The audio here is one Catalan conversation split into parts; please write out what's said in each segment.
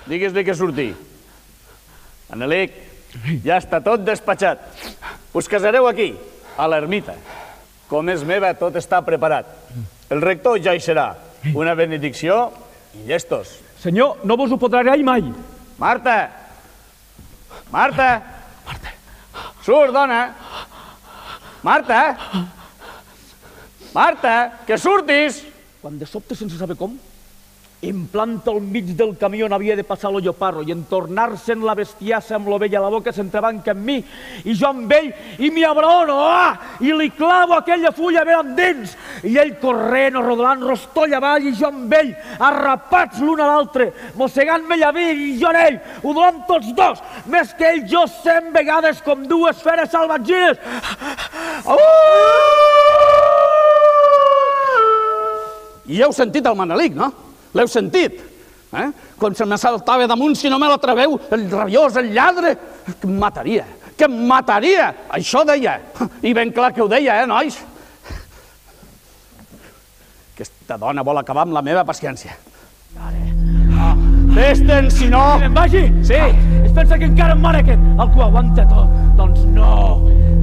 digues-li que surti. Anelic, ja està tot despatxat. Us casareu aquí, a l'ermita. Com és meva, tot està preparat. El rector ja hi serà. Una benedicció i llestos. Senyor, no vos ho podrà agrair mai. Marta! Marta! Surt, dona! Marta! Marta, que surtis! Quan de sobte, sense saber com, em planta al mig del camió on havia de passar lo lloparro i en tornar-se'n la bestiassa amb l'ovella a la boca s'entrebanca amb mi i jo amb ell i m'hi abraono i li clavo aquella fulla ben endins i ell corrent o rodolant rostoll avall i jo amb ell arrapats l'un a l'altre mossegant-me llaví i jo en ell ho donem tots dos més que ell jo 100 vegades com dues feres salvatgines. I heu sentit el Manelic, no? L'heu sentit? Quan se me saltava damunt, si no me l'atreveu, el rabiós, el lladre, que em mataria, que em mataria! Això deia, i ben clar que ho deia, nois? Aquesta dona vol acabar amb la meva paciència. Vés-te'n, si no... Que me'n vagi? Sí. Es pensa que encara em mare aquest, el que ho aguanta tot. Doncs no,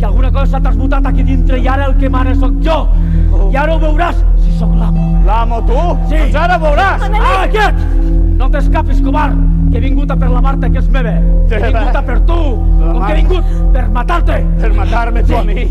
que alguna cosa t'has botat aquí dintre i ara el que mare sóc jo. I ara ho veuràs, si sóc l'amo. L'amo, tu? Sí. Doncs ara veuràs. Aquest! No t'escapis, covard, que he vingut a per la Marta, que és meva. Que he vingut a per tu, com que he vingut per matar-te. Per matar-me tu a mi.